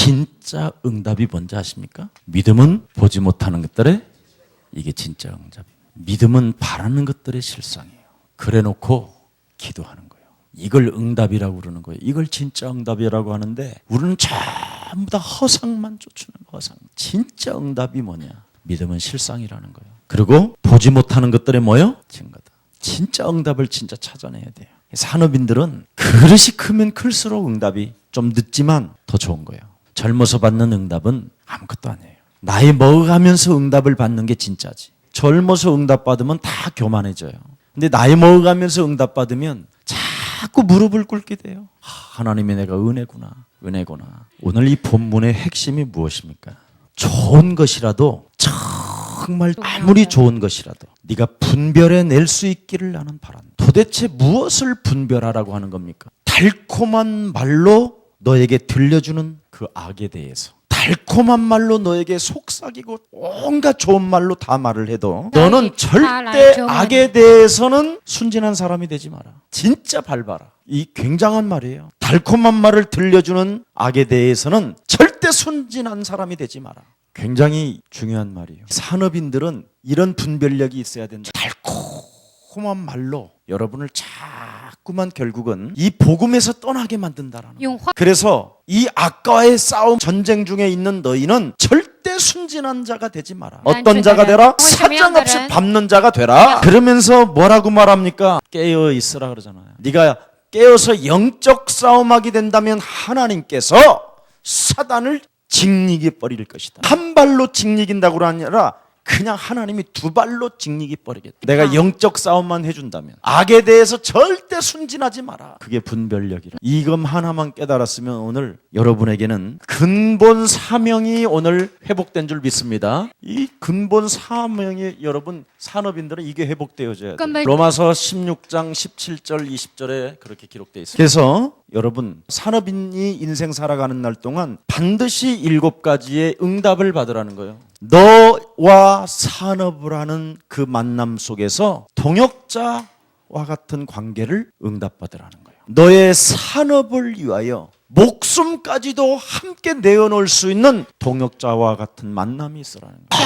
진짜 응답이 뭔지 아십니까? 믿음은 보지 못하는 것들의 이게 진짜 응답이에요. 믿음은 바라는 것들의 실상이에요. 그래 놓고 기도하는 거예요. 이걸 응답이라고 그러는 거예요. 이걸 진짜 응답이라고 하는데 우리는 전부 다 허상만 쫓는 허상. 진짜 응답이 뭐냐? 믿음은 실상이라는 거예요. 그리고 보지 못하는 것들의 뭐요? 증거다. 진짜 응답을 진짜 찾아내야 돼요. 산업인들은 그릇이 크면 클수록 응답이 좀 늦지만 더 좋은 거예요. 젊어서 받는 응답은 아무것도 아니에요. 나이 먹어가면서 응답을 받는 게 진짜지. 젊어서 응답 받으면 다 교만해져요. 근데 나이 먹어가면서 응답 받으면 자꾸 무릎을 꿇게 돼요. 하나님이 내가 은혜구나. 오늘 이 본문의 핵심이 무엇입니까? 좋은 것이라도 정말 아무리 좋은 것이라도 네가 분별해낼 수 있기를 나는 바란다. 도대체 무엇을 분별하라고 하는 겁니까? 달콤한 말로 너에게 들려주는 그 악에 대해서, 달콤한 말로 너에게 속삭이고 온갖 좋은 말로 다 말을 해도 너는 절대 악에 대해서는 순진한 사람이 되지 마라. 진짜 밟아라. 이 굉장한 말이에요. 달콤한 말을 들려주는 악에 대해서는 절대 순진한 사람이 되지 마라. 굉장히 중요한 말이에요. 산업인들은 이런 분별력이 있어야 된다. 달콤한 말로 여러분을 자꾸만 결국은 이 복음에서 떠나게 만든다라는 거예요. 그래서 이 악과의 싸움 전쟁 중에 있는 너희는 절대 순진한 자가 되지 마라. 어떤 자가 되라? 사정없이 밟는 자가 되라. 그러면서 뭐라고 말합니까? 깨어 있으라 그러잖아요. 네가 깨어서 영적 싸움하게 된다면 하나님께서 사단을 직리게 버릴 것이다. 한 발로 직리긴다고 아니라 그냥 하나님이 두 발로 직리게 버리겠다. 내가 영적 싸움만 해준다면 악에 대해서 절대 순진하지 마라. 그게 분별력이라. 이것 하나만 깨달았으면 오늘 여러분에게는 근본 사명이 오늘 회복된 줄 믿습니다. 이 근본 사명이 여러분 산업인들은 이게 회복되어져야 돼요. 로마서 16장 17절 20절에 그렇게 기록되어 있습니다. 그래서 여러분 산업인이 인생 살아가는 날 동안 반드시 7가지의 응답을 받으라는 거예요. 너와 산업을 하는 그 만남 속에서 동역자와 같은 관계를 응답받으라는 거예요. 너의 산업을 위하여 목숨까지도 함께 내어놓을 수 있는 동역자와 같은 만남이 있으라는 거예요.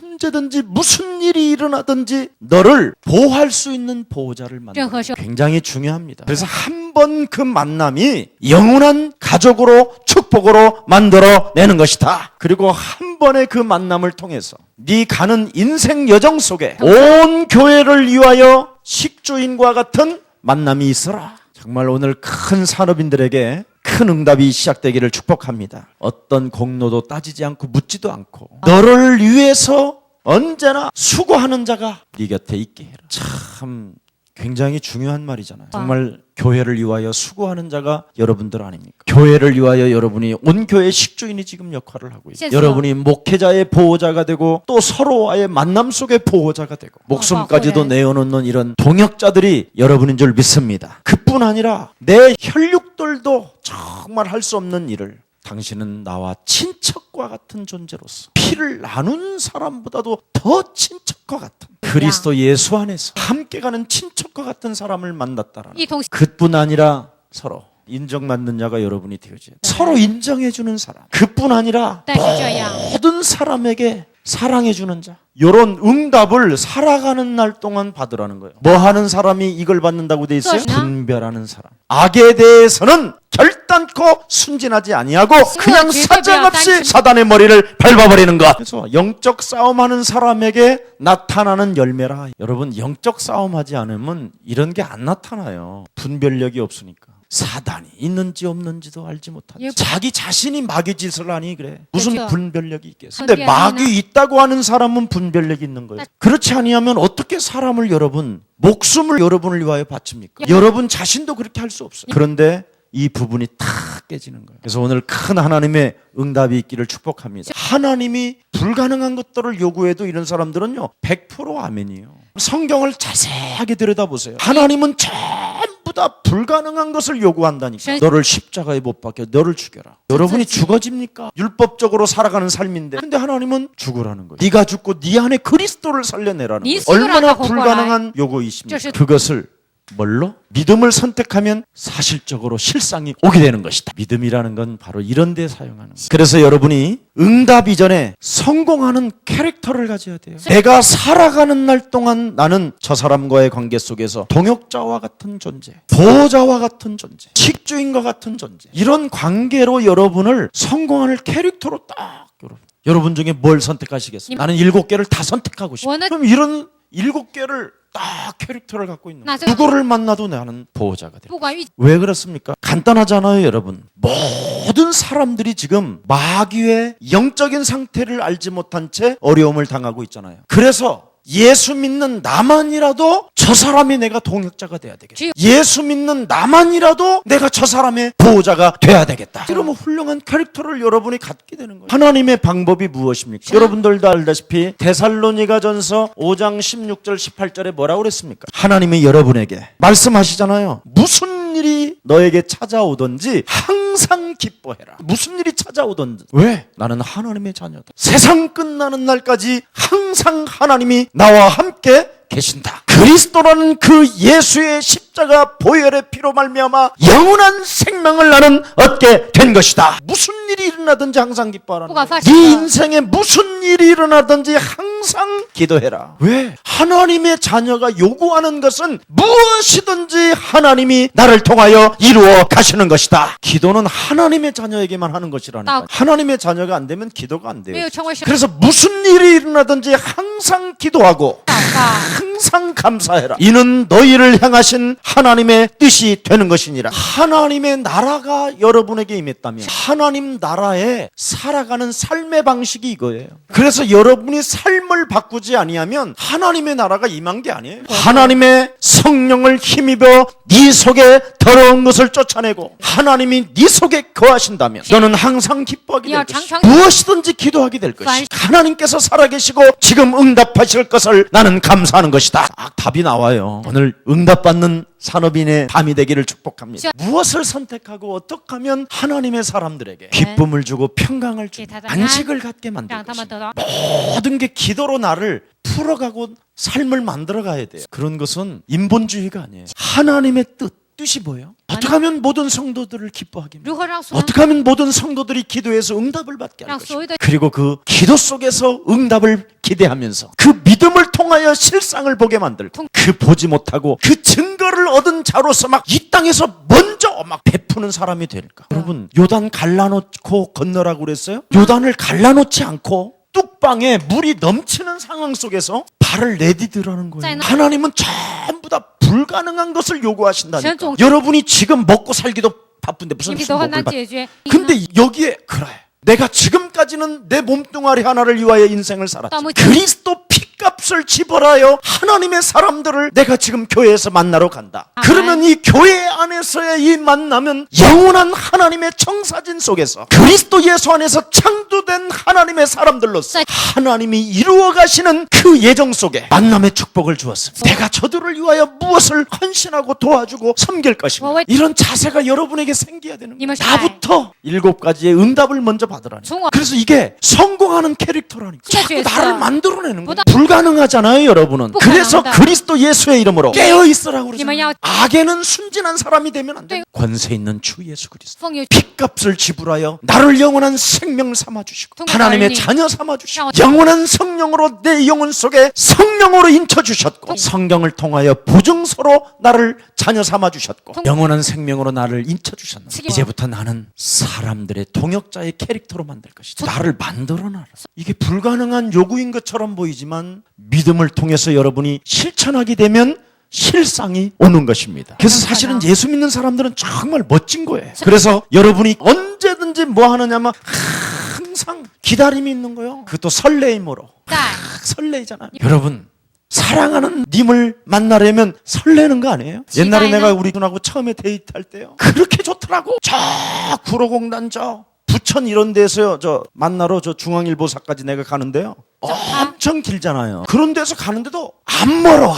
언제든지 무슨 일이 일어나든지 너를 보호할 수 있는 보호자를 만나는 거예요. 굉장히 중요합니다. 그래서 한 번 그 만남이 영원한 가족으로 축복으로 만들어내는 것이다. 그리고 한 번의 그 만남을 통해서 네 가는 인생 여정 속에 온 교회를 위하여 식주인과 같은 만남이 있어라. 정말 오늘 큰 산업인들에게 큰 응답이 시작되기를 축복합니다. 어떤 공로도 따지지 않고 묻지도 않고 너를 위해서 언제나 수고하는 자가 네 곁에 있게 해라. 참 굉장히 중요한 말이잖아요. 정말 교회를 위하여 수고하는 자가 여러분들 아닙니까? 교회를 위하여 여러분이 온 교회의 식주인이 지금 역할을 하고 있어요. 여러분이 목회자의 보호자가 되고 또 서로와의 만남 속의 보호자가 되고 목숨까지도 내어놓는 이런 동역자들이 여러분인 줄 믿습니다. 그뿐 아니라 내 혈육들도 정말 할 수 없는 일을 당신은 나와 친척과 같은 존재로서 피를 나눈 사람보다도 더 친척과 같은 그리스도 예수 안에서 함께 가는 친척과 같은 사람을 만났다라는 그뿐 아니라 서로 인정받는 자가 여러분이 되어져야 돼요. 서로 인정해주는 사람. 그뿐 아니라 모든 사람에게 사랑해주는 자. 이런 응답을 살아가는 날 동안 받으라는 거예요. 뭐 하는 사람이 이걸 받는다고 돼 있어요? 분별하는 사람. 악에 대해서는 결단코 순진하지 아니하고 그냥 사정없이 사단의 머리를 밟아버리는 것. 그래서 영적 싸움하는 사람에게 나타나는 열매라. 여러분 영적 싸움하지 않으면 이런 게 안 나타나요. 분별력이 없으니까. 사단이 있는지 없는지도 알지 못하지. 자기 자신이 마귀 짓을 하니 그래. 무슨 분별력이 있겠어. 근데 마귀 있다고 하는 사람은 분별력이 있는 거예요. 그렇지 아니하면 어떻게 사람을 목숨을 여러분을 위하여 바칩니까? 여러분 자신도 그렇게 할 수 없어요. 그런데 이 부분이 탁 깨지는 거예요. 그래서 오늘 큰 하나님의 응답이 있기를 축복합니다. 하나님이 불가능한 것들을 요구해도 이런 사람들은요 100% 아멘이에요. 성경을 자세하게 들여다보세요. 하나님은 전부 다 불가능한 것을 요구한다니까. 너를 십자가에 못 박혀 너를 죽여라. 여러분이 죽어집니까? 율법적으로 살아가는 삶인데 근데 하나님은 죽으라는 거예요. 네가 죽고 네 안에 그리스도를 살려내라는 거예요. 얼마나 불가능한 요구이십니까? 그것을 뭘로? 믿음을 선택하면 사실적으로 실상이 오게 되는 것이다. 믿음이라는 건 바로 이런 데 사용하는 거예요. 그래서 여러분이 응답 이전에 성공하는 캐릭터를 가져야 돼요. 내가 살아가는 날 동안 나는 저 사람과의 관계 속에서 동역자와 같은 존재, 보호자와 같은 존재, 식주인과 같은 존재, 이런 관계로 여러분을 성공하는 캐릭터로 딱 여러분 중에 뭘 선택하시겠어요? 나는 7개를 다 선택하고 싶어. 그럼 이런 7개를 딱 캐릭터를 갖고 있는 거예요. 누구를 만나도 나는 보호자가 돼요. 왜 그렇습니까? 간단하잖아요, 여러분. 모든 사람들이 지금 마귀의 영적인 상태를 알지 못한 채 어려움을 당하고 있잖아요. 그래서 예수 믿는 나만이라도 저 사람이 내가 동역자가 돼야 되겠다. 예수 믿는 나만이라도 내가 저 사람의 보호자가 돼야 되겠다. 그러면 훌륭한 캐릭터를 여러분이 갖게 되는 거예요. 하나님의 방법이 무엇입니까? 여러분들도 알다시피 데살로니가전서 5장 16절 18절에 뭐라고 그랬습니까? 하나님이 여러분에게 말씀하시잖아요. 무슨 일이 너에게 찾아오든지 항상 기뻐해라. 무슨 일이 찾아오든지. 왜? 나는 하나님의 자녀다. 세상 끝나는 날까지 항상 하나님이 나와 함께 계신다. 그리스도라는 그 예수의 십자가 보혈의 피로 말미암아 영원한 생명을 나는 얻게 된 것이다. 무슨 일이 일어나든지 항상 기뻐하라. 네 인생에 무슨 일이 일어나든지 항상 기도해라. 왜? 하나님의 자녀가 요구하는 것은 무엇이든지 하나님이 나를 통하여 이루어 가시는 것이다. 기도는 하나님의 자녀에게만 하는 것이라는 거예요. 하나님의 자녀가 안 되면 기도가 안 돼요. 그래서 무슨 일이 일어나든지 항상 기도하고 항상 감사해라. 이는 너희를 향하신 하나님의 뜻이 되는 것이니라. 하나님의 나라가 여러분에게 임했다면 하나님 나라에 살아가는 삶의 방식이 이거예요. 그래서 여러분이 삶을 바꾸지 아니하면 하나님의 나라가 임한 게 아니에요. 하나님의 성령을 힘입어 네 속에 더러운 것을 쫓아내고 하나님이 네 속에 거하신다면 너는 항상 기뻐하게 될 것이다. 무엇이든지 기도하게 될 것이다. 하나님께서 살아계시고 지금 응답하실 것을 나는 감사하는 것이다. 답이 나와요. 오늘 응답받는 산업인의 밤이 되기를 축복합니다. 무엇을 선택하고 어떻게 하면 하나님의 사람들에게 기쁨을 주고 평강을 주고 안식을 갖게 만들 것인가. 모든 게 기도로 나를 풀어가고 삶을 만들어가야 돼요. 그런 것은 인본주의가 아니에요. 하나님의 뜻이 뭐예요? 어떻게 하면 모든 성도들을 기뻐하게 만들까? 어떻게 하면 모든 성도들이 기도해서 응답을 받게 할 것인가? 그리고 그 기도 속에서 응답을 기대하면서 그 믿음을 통하여 실상을 보게 만들고 그 보지 못하고 그 증거를 얻은 자로서 막 이 땅에서 먼저 막 베푸는 사람이 될까? 여러분, 요단 갈라놓고 건너라고 그랬어요? 요단을 갈라놓지 않고 뚝방에 물이 넘치는 상황 속에서 발을 내디디라는 거예요. 하나님은 전부 다 불가능한 것을 요구하신다니까. 여러분이 지금 먹고 살기도 바쁜데 무슨 목을 받... 근데 여기에 그래, 내가 지금까지는 내 몸뚱아리 하나를 위하여 인생을 살았지. 그리스도 피값을 지불하여 하나님의 사람들을 내가 지금 교회에서 만나러 간다. 그러면 이 교회 안에서의 이 만남은 영원한 하나님의 청사진 속에서 그리스도 예수 안에서 창조된 하나님의 사람들로서 하나님이 이루어 가시는 그 예정 속에 만남의 축복을 주었습니다. 내가 저들을 위하여 무엇을 헌신하고 도와주고 섬길 것인가. 이런 자세가 여러분에게 생겨야 되는 거예요. 나부터 7가지의 응답을 먼저 받으라니. 그래서 이게 성공하는 캐릭터라니까. 자꾸 나를 만들어내는 거예요. 불가능하잖아요, 여러분은. 그래서 그리스도 예수의 이름으로 깨어있으라고 그러잖아요. 악에는 순진한 사람이 되면 안 돼요. 권세 있는 주 예수 그리스도 피값을 지불하여 나를 영원한 생명 삼아주시고 하나님의 자녀 삼아주시고 영원한 성령으로 내 영혼 속에 성령으로 인쳐주셨고 성경을 통하여 보증서로 나를 자녀 삼아주셨고 영원한 생명으로 나를 인쳐주셨는데 이제부터 나는 사람들의 동역자의 캐릭터로 만들 것이다. 나를 만들어놔라. 이게 불가능한 요구인 것처럼 보이지만 믿음을 통해서 여러분이 실천하게 되면 실상이 오는 것입니다. 그래서 사실은 예수 믿는 사람들은 정말 멋진 거예요. 그래서 여러분이 언제든지 뭐 하느냐면 항상 기다림이 있는 거예요. 그것도 설레임으로 설레잖아요. 여러분, 사랑하는 님을 만나려면 설레는 거 아니에요? 옛날에 내가 우리 분하고 처음에 데이트할 때요, 그렇게 좋더라고. 저 구로공단 저 부천 이런 데서요, 저 만나러 저 중앙일보사까지 내가 가는데요, 엄청 길잖아요. 그런 데서 가는데도 안 멀어.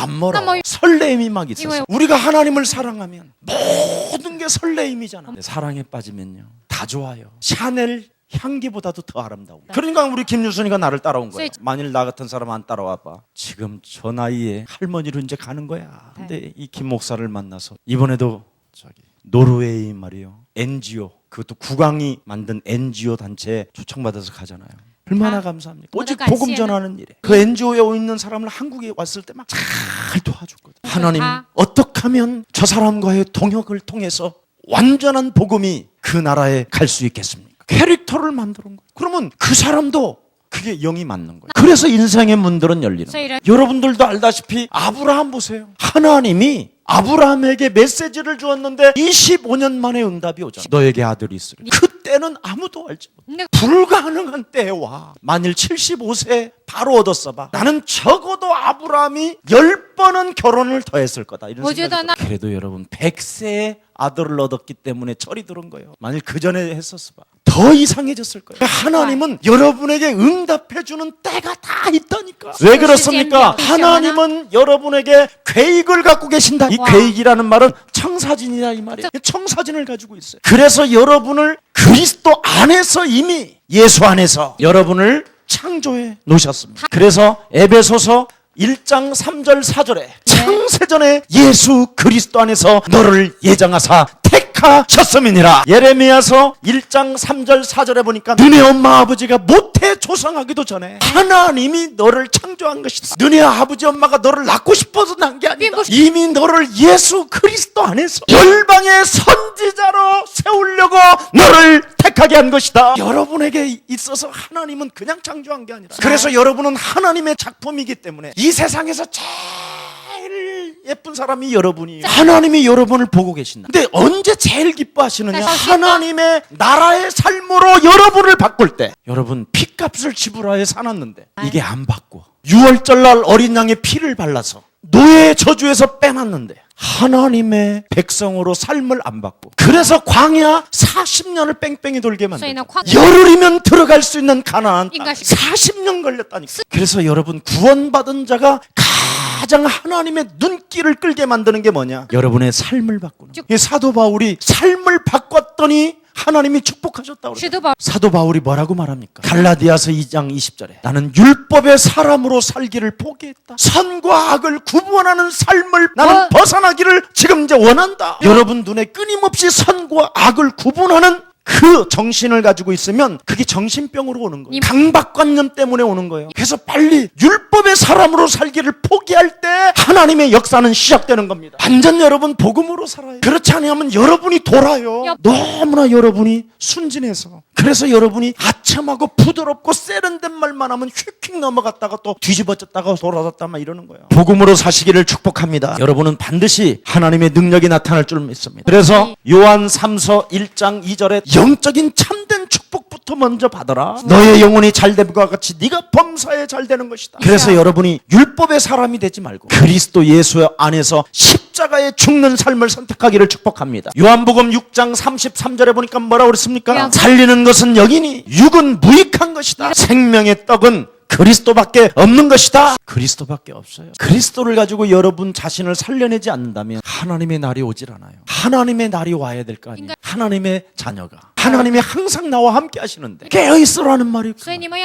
설레임이 막 있었어. 우리가 하나님을 사랑하면 모든 게 설레임이잖아. 사랑에 빠지면요 다 좋아요. 샤넬 향기보다도 더 아름다워. 그러니까 우리 김유순이가 나를 따라온 거야. 네. 만일 나 같은 사람 안 따라와봐. 지금 저 나이에 할머니로 이제 가는 거야. 근데 이 김 목사를 만나서 이번에도 저기 노르웨이 말이요, NGO, 그것도 국왕이 만든 NGO 단체에 초청받아서 가잖아요. 얼마나 감사합니까? 오직 복음 전하는 일에 그 NGO에 있는 사람을 한국에 왔을 때 막 잘 도와줬거든. 하나님 어떻게 하면 저 사람과의 동역을 통해서 완전한 복음이 그 나라에 갈 수 있겠습니까? 캐릭터를 만드는 거예요. 그러면 그 사람도 그게 영이 맞는 거예요. 그래서 인생의 문들은 열리는 거예요. 여러분들도 알다시피 아브라함 보세요. 하나님이 아브라함에게 메시지를 주었는데 25년 만에 응답이 오잖아. 너에게 아들이 있으리. 그때는 아무도 알지 못해. 불가능한 때에 와. 만일 75세 바로 얻었어 봐. 나는 적어도 아브라함이 10번은 결혼을 더 했을 거다. 이런 생각이 들어요. 그래도 여러분 100세에 아들을 얻었기 때문에 철이 들은 거예요. 만일 그 전에 했었어 봐. 더 이상해졌을 거예요. 하나님은 여러분에게 응답해주는 때가 다 있다니까. 왜 그렇습니까? 하나님은 여러분에게 계획을 갖고 계신다. 이 계획이라는 말은 청사진이다 이 말이에요. 청사진을 가지고 있어요. 그래서 여러분을 그리스도 안에서 이미 예수 안에서 여러분을 창조해 놓으셨습니다. 그래서 에베소서 1장 3절 4절에 창세전에 예수 그리스도 안에서 너를 예정하사 택하셨음이니라. 예레미야서 1장 3절 4절에 보니까 너네 엄마 아버지가 모태 조상하기도 전에 하나님이 너를 창조한 것이다. 너네 아버지 엄마가 너를 낳고 싶어서 낳은 게 아니다. 이미 너를 예수 그리스도 안에서 열방의 선지자로 세우려고 너를 택하게 한 것이다. 여러분에게 있어서 하나님은 그냥 창조한 게 아니라, 그래서 여러분은 하나님의 작품이기 때문에 이 세상에서 제일 예쁜 사람이 여러분이에요. 하나님이 여러분을 보고 계신다. 근데 언제 제일 기뻐하시느냐? 하나님의 나라의 삶으로 여러분을 바꿀 때. 여러분 피값을 지불하여 사놨는데 이게 안 받고 6월절날 어린 양의 피를 발라서 노예의 저주에서 빼놨는데 하나님의 백성으로 삶을 안 받고, 그래서 광야 40년을 뺑뺑이 돌게 만들고 열흘이면 들어갈 수 있는 가나안 땅 40년 걸렸다니까. 그래서 여러분 구원받은 자가 가장 하나님의 눈길을 끌게 만드는 게 뭐냐? 여러분의 삶을 바꾸는 거예요. 사도 바울이 삶을 바꿨더니 하나님이 축복하셨다고 그래요. 사도 바울이 뭐라고 말합니까? 갈라디아서 2장 20절에 나는 율법의 사람으로 살기를 포기했다. 선과 악을 구분하는 삶을 나는 벗어나기를 지금 이제 원한다. 여러분 눈에 끊임없이 선과 악을 구분하는 그 정신을 가지고 있으면 그게 정신병으로 오는 거예요. 강박관념 때문에 오는 거예요. 그래서 빨리 율법의 사람으로 살기를 포기할 때 하나님의 역사는 시작되는 겁니다. 완전 여러분 복음으로 살아요. 그렇지 않으면 여러분이 돌아요. 너무나 여러분이 순진해서. 그래서 여러분이 아첨하고 부드럽고 세련된 말만 하면 휙휙 넘어갔다가 또 뒤집어졌다가 돌아섰다 막 이러는 거예요. 복음으로 사시기를 축복합니다. 여러분은 반드시 하나님의 능력이 나타날 줄 믿습니다. 그래서 요한 3서 1장 2절에 영적인 참된 축복부터 먼저 받아라. 너의 영혼이 잘됨과 같이 네가 범사에 잘되는 것이다. 그래서 여러분이 율법의 사람이 되지 말고 그리스도 예수 안에서 십자가에 죽는 삶을 선택하기를 축복합니다. 요한복음 6장 33절에 보니까 뭐라고 그랬습니까? 살리는 것은 영이니 육은 무익한 것이다. 생명의 떡은 그리스도밖에 없는 것이다. 그리스도밖에 없어요. 그리스도를 가지고 여러분 자신을 살려내지 않는다면 하나님의 날이 오질 않아요. 하나님의 날이 와야 될 거 아니에요. 하나님의 자녀가 하나님이 항상 나와 함께 하시는데 깨어있으라는 말이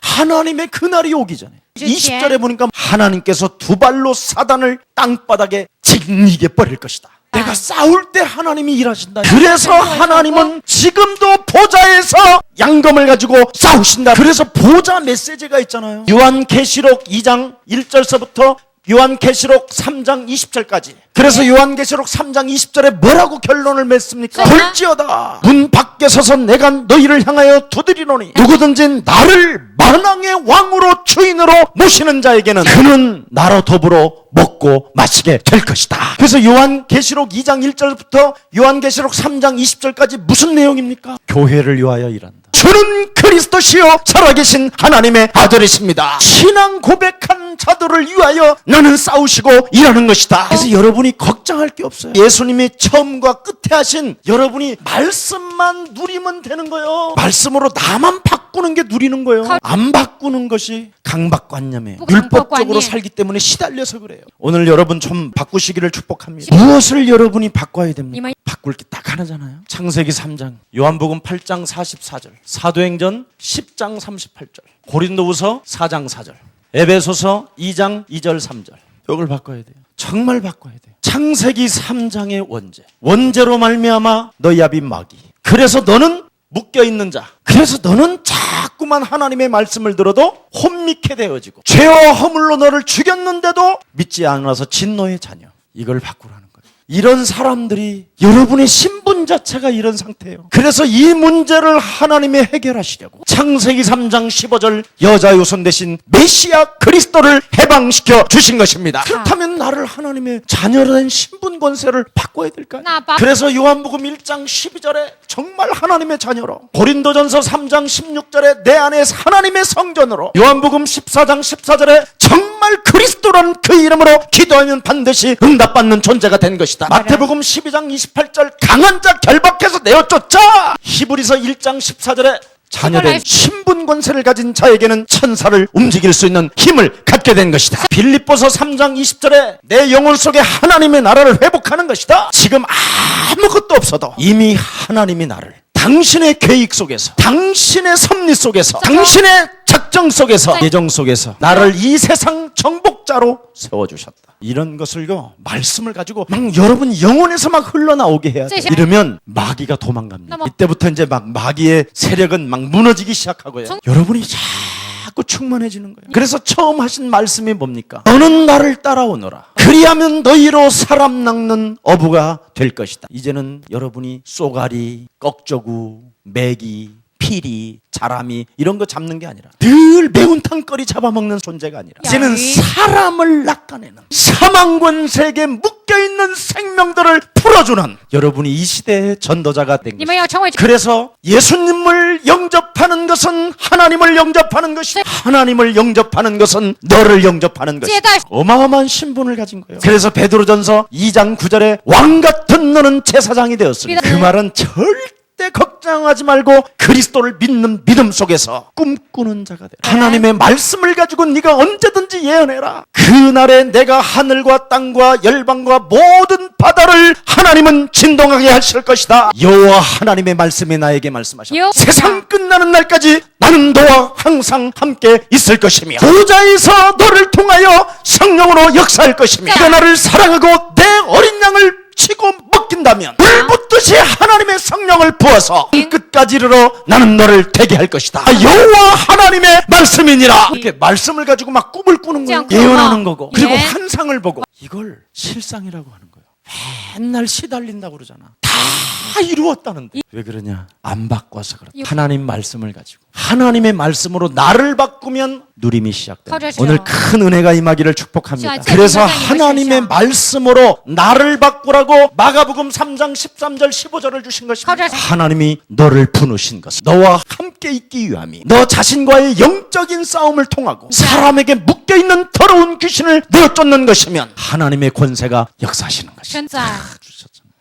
하나님의 그 날이 오기 전에 20절에 보니까 하나님께서 두 발로 사단을 땅바닥에 짓이게 버릴 것이다. 내가 싸울 때 하나님이 일하신다. 그래서 하나님은 지금도 보좌에서 양검을 가지고 싸우신다. 그래서 보좌 메시지가 있잖아요. 요한계시록 2장 1절서부터 요한계시록 3장 20절까지. 그래서 요한계시록 3장 20절에 뭐라고 결론을 맺습니까? 볼지어다 문 밖에 서서 내가 너희를 향하여 두드리노니 누구든지 나를 만왕의 왕으로 주인으로 모시는 자에게는 그는 나로 더불어 먹고 마시게 될 것이다. 그래서 요한계시록 2장 1절부터 요한계시록 3장 20절까지 무슨 내용입니까? 교회를 위하여 일한다. 주는 그리스도시요 살아계신 하나님의 아들이십니다. 신앙 고백한 자들을 위하여 나는 싸우시고 일하는 것이다. 그래서 여러분이 걱정할 게 없어요. 예수님이 처음과 끝에 하신 여러분이 말씀만 누리면 되는 거예요. 말씀으로 나만 바꾸고 바꾸는 게 누리는 거예요. 안 바꾸는 것이 강박관념이에요. 뭐 강박관념. 율법적으로 살기 때문에 시달려서 그래요. 오늘 여러분 좀 바꾸시기를 축복합니다. 무엇을 여러분이 바꿔야 됩니까? 바꿀 게 딱 하나잖아요. 창세기 3장, 요한복음 8장 44절, 사도행전 10장 38절, 고린도후서 4장 4절, 에베소서 2장 2절 3절. 이걸 바꿔야 돼요. 정말 바꿔야 돼요. 창세기 3장의 원죄로 말미암아 너희 아비 마귀. 그래서 너는 묶여있는 자. 그래서 너는 자꾸만 하나님의 말씀을 들어도 혼미케 되어지고 죄와 허물로 너를 죽였는데도 믿지 않아서 진노의 자녀. 이걸 바꾸라는 거예요. 이런 사람들이 여러분의 신분 자체가 이런 상태예요. 그래서 이 문제를 하나님이 해결하시려고 창세기 3장 15절 여자 요손 대신 메시아 그리스도를 해방시켜 주신 것입니다. 그렇다면 나를 하나님의 자녀된 신분 권세를 바꿔야 될까요? 그래서 요한복음 1장 12절에 정말 하나님의 자녀로, 고린도전서 3장 16절에 내 안에 하나님의 성전으로, 요한복음 14장 14절에 정말 그리스도라는 그 이름으로 기도하면 반드시 응답받는 존재가 된 것이다. 마태복음 12장 28절 강한 자 결박해서 내어쫓자. 히브리서 1장 14절에 자녀된 신분 권세를 가진 자에게는 천사를 움직일 수 있는 힘을 갖게 된 것이다. 빌립보서 3장 20절에 내 영혼 속에 하나님의 나라를 회복하는 것이다. 지금 아무것도 없어도 이미 하나님이 나를 당신의 계획 속에서, 당신의 섭리 속에서, 당신의 작정 속에서, 예정 속에서 나를 이 세상 정복자로 세워주셨다. 이런 것을요, 말씀을 가지고 막 여러분 영혼에서 막 흘러나오게 해야 돼요. 이러면 마귀가 도망갑니다. 이때부터 이제 막 마귀의 세력은 막 무너지기 시작하고요. 여러분이 자꾸 충만해지는 거예요. 그래서 처음 하신 말씀이 뭡니까? 너는 나를 따라오너라. 그리하면 너희로 사람 낚는 어부가 될 것이다. 이제는 여러분이 쏘가리, 꺽저구, 메기, 피리, 자라미 이런 거 잡는 게 아니라 늘 매운탕거리 잡아먹는 존재가 아니라 이제는 사람을 낚아내는 사망권세계에 묶여있는 생명들을 풀어주는 여러분이 이 시대의 전도자가 된 것입니다. 그래서 예수님을 영접하는 것은 하나님을 영접하는 것이고 하나님을 영접하는 것은 너를 영접하는 것이다. 어마어마한 신분을 가진 거예요. 그래서 베드로전서 2장 9절에 왕같은 너는 제사장이 되었습니다. 그 말은 절대 걱정하지 말고 그리스도를 믿는 믿음 속에서 꿈꾸는 자가 되라. 하나님의 말씀을 가지고 네가 언제든지 예언해라. 그날에 내가 하늘과 땅과 열방과 모든 바다를 하나님은 진동하게 하실 것이다. 여호와 하나님의 말씀이 나에게 말씀하셨다. 세상 끝나는 날까지 나는 너와 항상 함께 있을 것이며 보좌에서 너를 통하여 성령으로 역사할 것이며 네가 나를 사랑하고 내 어린 양을 치고 먹긴다면 불붙듯이 하나님의 성령을 부어서 끝까지 이르러 나는 너를 되게 할 것이다. 여호와 하나님의 말씀이니라. 이렇게 말씀을 가지고 막 꿈을 꾸는 거예요. 예언하는 거고 그리고 환상을 보고 이걸 실상이라고 하는 거예요. 맨날 시달린다고 그러잖아. 다 이루었다는데 왜 그러냐? 안 바꿔서 그렇다. 하나님 말씀을 가지고 하나님의 말씀으로 나를 바꾸면 누림이 시작됩니다. 오늘 큰 은혜가 임하기를 축복합니다. 그래서 하나님의 말씀으로 나를 바꾸라고 마가복음 3장 13절 15절을 주신 것입니다. 하나님이 너를 부르신 것은 너와 함께 있기 위함이 너 자신과의 영적인 싸움을 통하고 사람에게 묶여있는 더러운 귀신을 내어쫓는 것이면 하나님의 권세가 역사하시는 것입니다.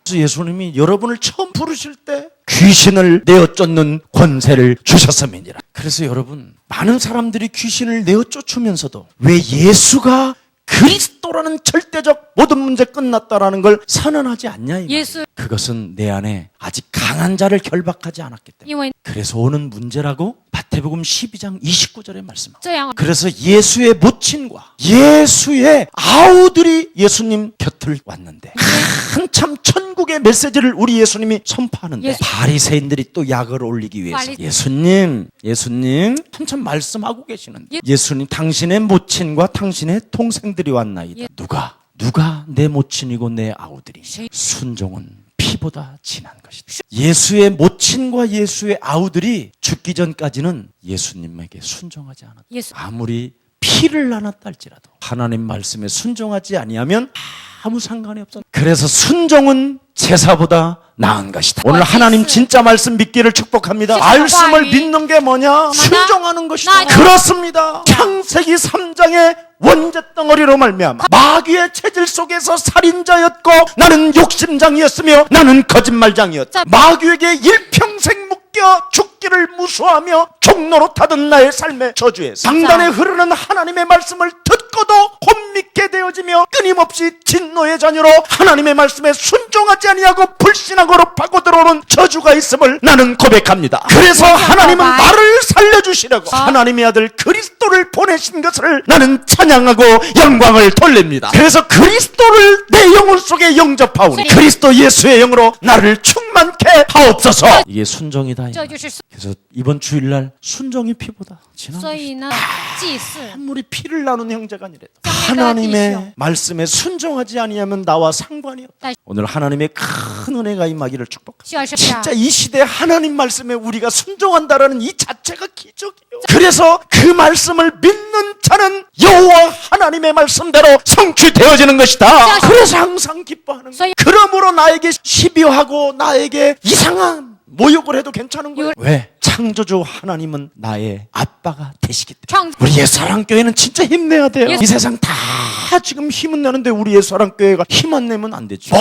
그래서 예수님이 여러분을 처음 부르실 때 귀신을 내어쫓는 권세를 주셨음이니라. 그래서 여러분 많은 사람들이 귀신을 내어쫓으면서도 왜 예수가 그리스도라는 절대적 모든 문제 끝났다라는 걸 선언하지 않냐 이 말이에요. 그것은 내 안에 아직 강한 자를 결박하지 않았기 때문에. 그래서 오는 문제라고 마태복음 12장 29절에 말씀합니다. 그래서 예수의 모친과 예수의 아우들이 예수님 곁을 왔는데 한참 천국의 메시지를 우리 예수님이 선포하는데 바리새인들이 또 약을 올리기 위해서 예수님 한참 말씀하고 계시는데 예수님 당신의 모친과 당신의 동생들이 왔나이다. 누가 내 모친이고 내 아우들이 순종은 피보다 진한 것이다. 예수의 모친과 예수의 아우들이 죽기 전까지는 예수님에게 순종하지 않았다. 아무리 피를 나눴다 할지라도 하나님 말씀에 순종하지 아니하면 아무 상관이 없었다. 그래서 순종은 제사보다 나은 것이다. 오늘 하나님 진짜 말씀 믿기를 축복합니다. 말씀을 믿는 게 뭐냐? 순종하는 것이다. 그렇습니다. 창세기 3장의 원죄 덩어리로 말미암아 마귀의 체질 속에서 살인자였고 나는 욕심장이었으며 나는 거짓말장이었다. 마귀에게 일평생 묶여 죽기를 무수하며 종로로 타던 나의 삶의 저주에서 강단에 흐르는 하나님의 말씀을 듣고도 혼미게 되어지며 끊임없이 진노의 자녀로 하나님의 말씀에 순종하지 아니하고 불신앙으로 파고들어오는 저주가 있음을 나는 고백합니다. 그래서 하나님은 나를 살려주시려고 하나님의 아들 그리스도를 보내신 것을 나는 찬양하고 영광을 돌립니다. 그래서 그리스도를 내 영혼 속에 영접하오니 그리스도 예수의 영으로 나를 충만케 하옵소서. 이게 순종이다. 그래서 이번 주일날 순종이 피보다 진한 것이다. 아무리 피를 나눈 형제가 아니래도 하나님의 말씀에 순종하지 아니하면 나와 상관이 없다. 오늘 하나님의 큰 은혜가 임하기를 축복합니다. 진짜 이 시대 하나님 말씀에 우리가 순종한다라는 이 자체가 기적이에요. 그래서 그 말씀을 믿는 자는 여호와 하나님의 말씀대로 성취되어지는 것이다. 그래서 항상 기뻐하는 거예요. 그러므로 나에게 시비하고 나에게 이상한 모욕을 해도 괜찮은 거예요. 왜? 창조주 하나님은 나의 아빠가 되시기 때문에. 우리 예수사랑교회는 진짜 힘내야 돼요. 이 세상 다 지금 힘은 내는데 우리 예수사랑교회가 힘 안 내면 안 되죠.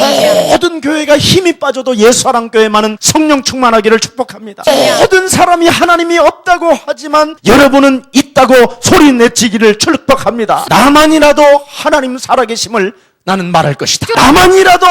모든 교회가 힘이 빠져도 예수사랑교회만은 성령 충만하기를 축복합니다. 모든 사람이 하나님이 없다고 하지만 여러분은 있다고 소리 내치기를 축복합니다. 나만이라도 하나님 살아계심을 나는 말할 것이다. 나만이라도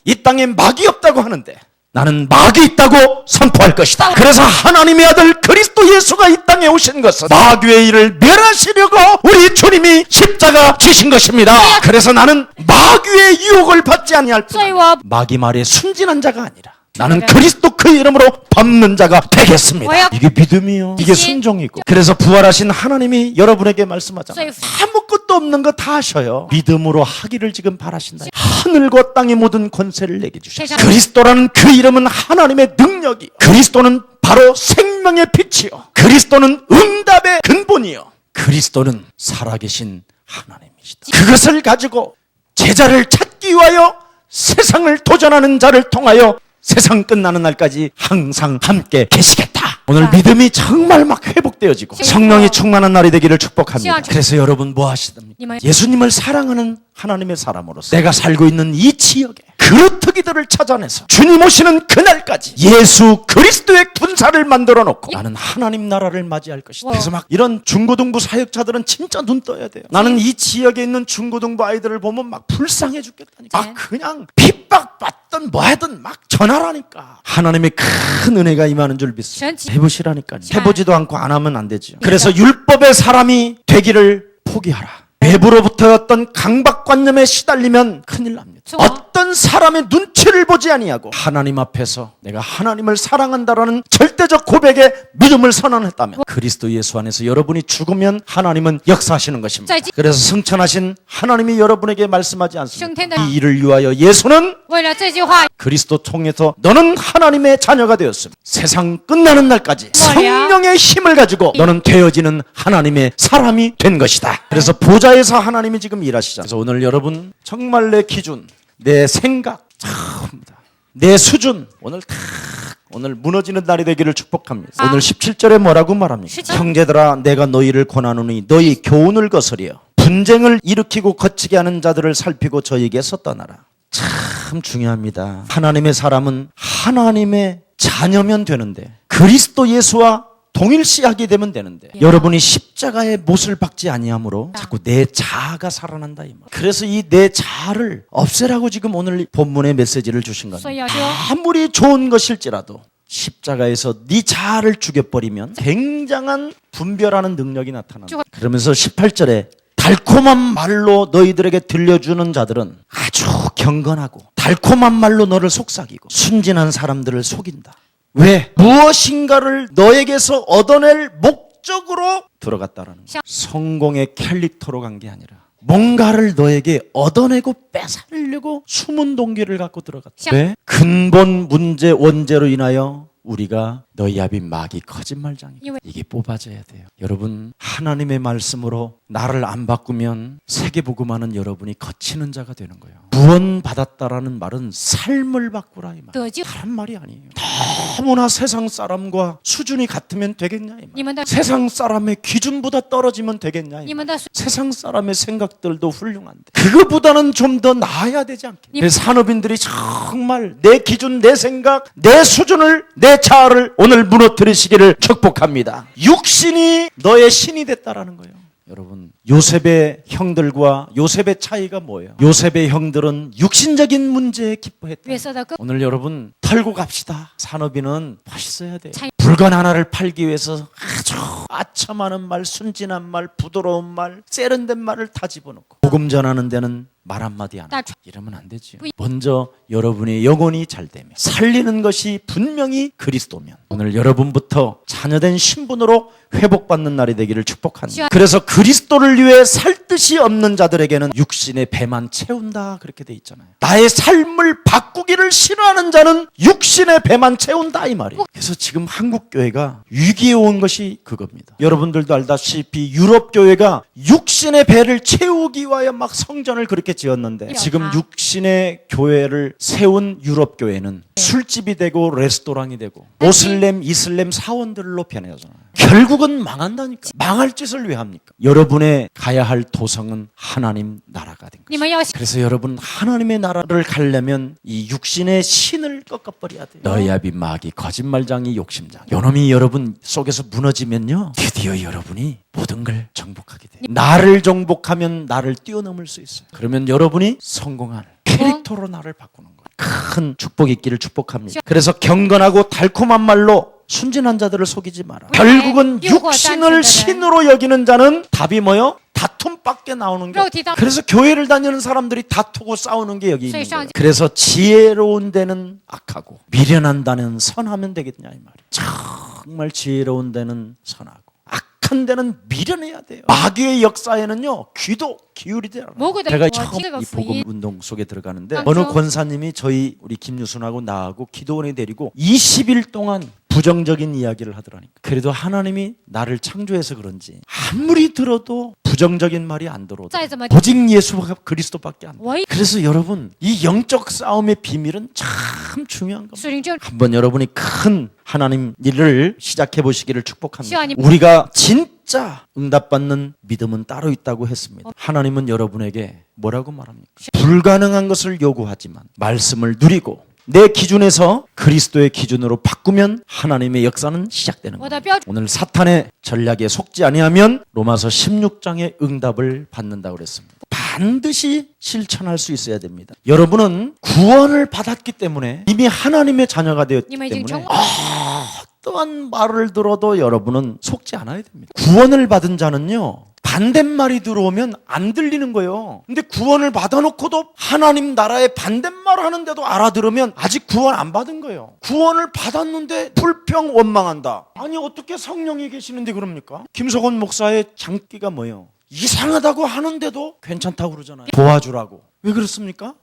이 땅에 막이 없다고 하는데 나는 마귀 있다고 선포할 것이다. 그래서 하나님의 아들 그리스도 예수가 이 땅에 오신 것은 마귀의 일을 멸하시려고 우리 주님이 십자가 지신 것입니다. 그래서 나는 마귀의 유혹을 받지 아니할 뿐 마귀 말에 순진한 자가 아니라 나는 그리스도 그 이름으로 밟는 자가 되겠습니다. 이게 믿음이요. 이게 순종이고. 그래서 부활하신 하나님이 여러분에게 말씀하잖아요. 아무것도 없는 거 다 하셔요. 믿음으로 하기를 지금 바라신다. 하늘과 땅의 모든 권세를 내게 주셨어요. 그리스도라는 그 이름은 하나님의 능력이. 그리스도는 바로 생명의 빛이요. 그리스도는 응답의 근본이요. 그리스도는 살아계신 하나님이시다. 그것을 가지고 제자를 찾기 위하여 세상을 도전하는 자를 통하여 세상 끝나는 날까지 항상 함께 계시겠다. 오늘 믿음이 정말 막 회복되어지고 성령이 충만한 날이 되기를 축복합니다. 그래서 여러분 뭐 하시답니까? 예수님을 사랑하는 하나님의 사람으로서 내가 살고 있는 이 지역에 그루터기들을 찾아내서 주님 오시는 그날까지 예수 그리스도의 군사를 만들어 놓고 나는 하나님 나라를 맞이할 것이다. 그래서 막 이런 중고등부 사역자들은 진짜 눈 떠야 돼요. 나는 이 지역에 있는 중고등부 아이들을 보면 막 불쌍해 죽겠다니까. 막 그냥 핍박받든 뭐하든 막 전하라니까. 하나님의 큰 은혜가 임하는 줄 믿습니다. 해보시라니까요. 해보지도 않고 안 하면 안 되죠. 그래서 율법의 사람이 되기를 포기하라. 외부로부터 어떤 강박관념에 시달리면 큰일 납니다. 어떤 사람의 눈치를 보지 아니하고 하나님 앞에서 내가 하나님을 사랑한다라는 절대적 고백에 믿음을 선언했다면 그리스도 예수 안에서 여러분이 죽으면 하나님은 역사하시는 것입니다. 그래서 승천하신 하나님이 여러분에게 말씀하지 않습니다. 이 일을 위하여 예수는 그리스도 통해서 너는 하나님의 자녀가 되었음. 세상 끝나는 날까지 성령의 힘을 가지고 너는 되어지는 하나님의 사람이 된 것이다. 그래서 보좌에서 하나님이 지금 일하시잖아요. 그래서 오늘 여러분 정말 내 기준, 내 생각, 내 수준 오늘 무너지는 날이 되기를 축복합니다. 오늘 17절에 뭐라고 말합니까? 형제들아 내가 너희를 권하노니 너희 교훈을 거스려 분쟁을 일으키고 거치게 하는 자들을 살피고 저에게서 떠나라. 참 중요합니다. 하나님의 사람은 하나님의 자녀면 되는데 그리스도 예수와 동일시하게 되면 되는데 여러분이 십자가의 못을 박지 아니하므로 자꾸 내 자아가 살아난다 이 말. 그래서 이 내 자아를 없애라고 지금 오늘 본문의 메시지를 주신 겁니다. 아무리 좋은 것일지라도 십자가에서 네 자아를 죽여버리면 굉장한 분별하는 능력이 나타난다. 그러면서 18절에 달콤한 말로 너희들에게 들려주는 자들은 아주 경건하고 달콤한 말로 너를 속삭이고 순진한 사람들을 속인다. 왜? 무엇인가를 너에게서 얻어낼 목적으로 들어갔다라는 거예요. 성공의 캐릭터로 간 게 아니라 뭔가를 너에게 얻어내고 뺏어내려고 숨은 동기를 갖고 들어갔다. 왜? 근본 문제 원죄로 인하여 우리가 너희 아비 마귀 거짓말장이 이게 뽑아져야 돼요. 여러분 하나님의 말씀으로 나를 안 바꾸면 세계복음하는 여러분이 거치는 자가 되는 거예요. 구원받았다라는 말은 삶을 바꾸라 이 말. 다른 말이 아니에요. 너무나 세상 사람과 수준이 같으면 되겠냐 이 말. 세상 사람의 기준보다 떨어지면 되겠냐 이 말. 세상 사람의 생각들도 훌륭한데 그거보다는 좀 더 나아야 되지 않겠냐. 산업인들이 정말 내 기준, 내 생각, 내 수준을, 내 자아를 오늘 무너뜨리시기를 축복합니다. 육신이 너의 신이 됐다라는 거예요. 여러분, 요셉의 형들과 요셉의 차이가 뭐예요? 요셉의 형들은 육신적인 문제에 기뻐했다. 오늘 여러분 털고 갑시다. 산업인은 멋있어야 돼요. 물건 하나를 팔기 위해서 아주 아첨하는 말, 순진한 말, 부드러운 말, 세련된 말을 다 집어넣고 복음 전하는 데는 말 한마디 안 하고 이러면 안 되죠. 먼저 여러분의 영혼이 잘 되면 살리는 것이 분명히 그리스도면 오늘 여러분부터 자녀된 신분으로 회복받는 날이 되기를 축복합니다. 그래서 그리스도를 위해 살 뜻이 없는 자들에게는 육신의 배만 채운다 그렇게 돼 있잖아요. 나의 삶을 바꾸기를 싫어하는 자는 육신의 배만 채운다 이 말이에요. 그래서 지금 한국 교회가 위기에 온 것이 그겁니다. 여러분들도 알다시피 유럽 교회가 육신의 배를 채우기 위하여 막 성전을 그렇게 지었는데 지금 육신의 교회를 세운 유럽 교회는 술집이 되고 레스토랑이 되고 모슬렘, 이슬람 사원들로 변해잖아요. 결국은 망한다니까. 망할 짓을 왜 합니까? 여러분의 가야 할 도성은 하나님 나라가 된 거예요. 그래서 여러분 하나님의 나라를 가려면 이 육신의 신을 꺾어버려야 돼요. 너야비 마귀 거짓말장이 욕심장 요놈이 여러분 속에서 무너지면요 드디어 여러분이 모든 걸 정복하게 돼요. 나를 정복하면 나를 뛰어넘을 수 있어요. 그러면 여러분이 성공할 캐릭터로 나를 바꾸는 거예요. 큰 축복이 있기를 축복합니다. 그래서 경건하고 달콤한 말로 순진한 자들을 속이지 마라. 결국은 육신을 신으로 여기는 자는 답이 뭐요? 다툼밖에 나오는 게. 그래서 교회를 다니는 사람들이 다투고 싸우는 게 여기 있는 거예요. 그래서 지혜로운 데는 악하고 미련한 데는 선하면 되겠냐 이 말이에요. 정말 지혜로운 데는 선하고 악한 데는 미련해야 돼요. 마귀의 역사에는요 귀도 기울이지 않아요. 제가 처음 이 복음 운동 속에 들어가는데 어느 권사님이 우리 김유순하고 나하고 기도원에 데리고 20일 동안 부정적인 이야기를 하더라니까. 그래도 하나님이 나를 창조해서 그런지 아무리 들어도 부정적인 말이 안 들어도 오직 예수가 그리스도밖에 안 돼. 그래서 여러분 이 영적 싸움의 비밀은 참 중요한 겁니다. 한번 여러분이 큰 하나님 일을 시작해 보시기를 축복합니다. 우리가 진짜 응답받는 믿음은 따로 있다고 했습니다. 하나님은 여러분에게 뭐라고 말합니까? 불가능한 것을 요구하지만 말씀을 누리고 내 기준에서 그리스도의 기준으로 바꾸면 하나님의 역사는 시작되는 거예요. 오늘 사탄의 전략에 속지 아니하면 로마서 16장의 응답을 받는다고 그랬습니다. 반드시 실천할 수 있어야 됩니다. 여러분은 구원을 받았기 때문에 이미 하나님의 자녀가 되었기 때문에 어떠한 말을 들어도 여러분은 속지 않아야 됩니다. 구원을 받은 자는요 반대말이 들어오면 안 들리는 거예요. 근데 구원을 받아놓고도 하나님 나라의 반대말 하는데도 알아들으면 아직 구원 안 받은 거예요. 구원을 받았는데 불평 원망한다. 아니 어떻게 성령이 계시는데 그럽니까? 김석원 목사의 장기가 뭐예요? 이상하다고 하는데도 괜찮다고 그러잖아요. 도와주라고. 왜 그렇습니까?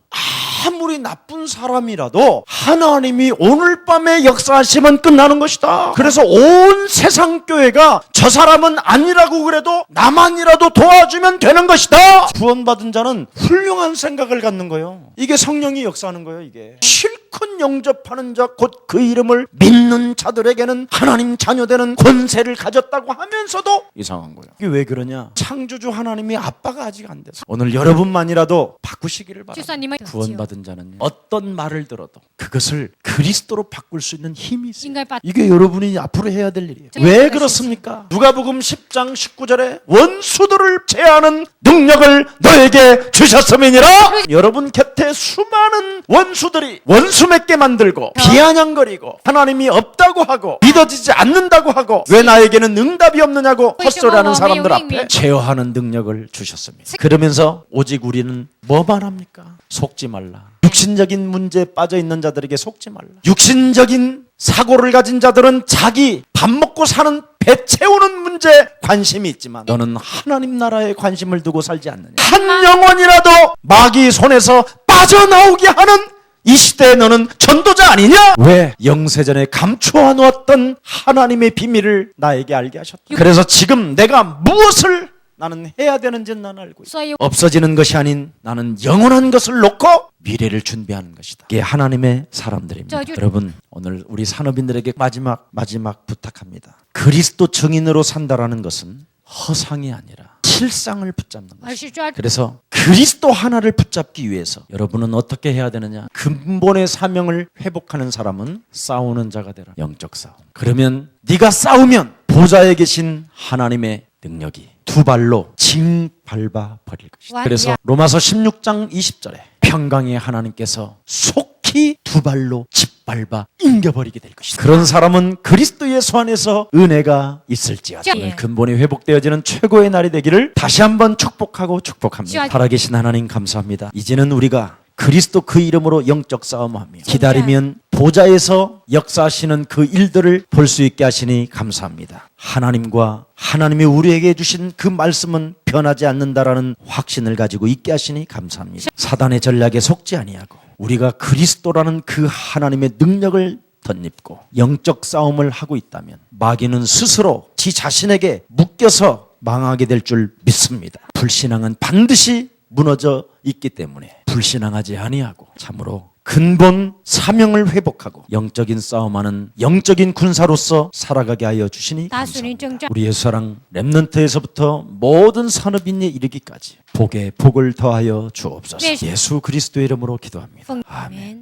아무리 나쁜 사람이라도 하나님이 오늘 밤에 역사하시면 끝나는 것이다. 그래서 온 세상 교회가 저 사람은 아니라고 그래도 나만이라도 도와주면 되는 것이다. 구원받은 자는 훌륭한 생각을 갖는 거예요. 이게 성령이 역사하는 거예요. 이게 실컷 영접하는 자 곧 그 이름을 믿는 자들에게는 하나님 자녀되는 권세를 가졌다고 하면서도 이상한 거예요. 이게 왜 그러냐? 창조주 하나님이 아빠가 아직 안 돼서 오늘 여러분만이라도 바꾸시기를 바랍니다. 구원받은 자는 어떤 말을 들어도 그것을 그리스도로 바꿀 수 있는 힘이 있어요. 이게 여러분이 앞으로 해야 될 일이에요. 왜 그렇습니까? 누가복음 10장 19절에 원수들을 제하는 능력을 너에게 주셨음이니라. 여러분 곁에 수많은 원수들이 원수 맺게 만들고 비아냥거리고 하나님이 없다고 하고 믿어지지 않는다고 하고 왜 나에게는 응답이 없느냐고 헛소리하는 사람들 앞에 제어하는 능력을 주셨습니다. 그러면서 오직 우리는 뭐 말합니까? 속지 말라. 육신적인 문제에 빠져 있는 자들에게 속지 말라. 육신적인 사고를 가진 자들은 자기 밥 먹고 사는 배 채우는 문제에 관심이 있지만 너는 하나님 나라에 관심을 두고 살지 않느냐. 한 영혼이라도 마귀 손에서 빠져나오게 하는 이 시대에 너는 전도자 아니냐? 왜? 영세전에 감추어 놓았던 하나님의 비밀을 나에게 알게 하셨다. 그래서 지금 내가 무엇을 나는 해야 되는지 나는 알고 있다. 없어지는 것이 아닌 나는 영원한 것을 놓고 미래를 준비하는 것이다. 이게 하나님의 사람들입니다. 여러분 오늘 우리 산업인들에게 마지막 부탁합니다. 그리스도 증인으로 산다라는 것은 허상이 아니라 실상을 붙잡는 것입니다. 그래서 그리스도 하나를 붙잡기 위해서 여러분은 어떻게 해야 되느냐? 근본의 사명을 회복하는 사람은 싸우는 자가 되라. 영적 싸움. 그러면 네가 싸우면 보좌에 계신 하나님의 능력이 두 발로 징밟아 버릴 것이다. 그래서 로마서 16장 20절에 평강의 하나님께서 속히 두 발로 짓밟아 인겨버리게 될 것이다. 그런 사람은 그리스도 예수 안에서 은혜가 있을지어다. 오늘 근본이 회복되어지는 최고의 날이 되기를 다시 한번 축복합니다. 살아계신 하나님 감사합니다. 이제는 우리가 그리스도 그 이름으로 영적 싸움하며 기다리면 보좌에서 역사하시는 그 일들을 볼 수 있게 하시니 감사합니다. 하나님과 하나님이 우리에게 주신 그 말씀은 변하지 않는다라는 확신을 가지고 있게 하시니 감사합니다. 사단의 전략에 속지 아니하고 우리가 그리스도라는 그 하나님의 능력을 덧입고 영적 싸움을 하고 있다면 마귀는 스스로 지 자신에게 묶여서 망하게 될 줄 믿습니다. 불신앙은 반드시 무너져 있기 때문에 불신앙하지 아니하고 참으로 근본 사명을 회복하고 영적인 싸움하는 영적인 군사로서 살아가게 하여 주시니 감사합니다. 우리 예수사랑 렘넌트에서부터 모든 산업인에 이르기까지 복에 복을 더하여 주옵소서. 예수 그리스도의 이름으로 기도합니다. 아멘.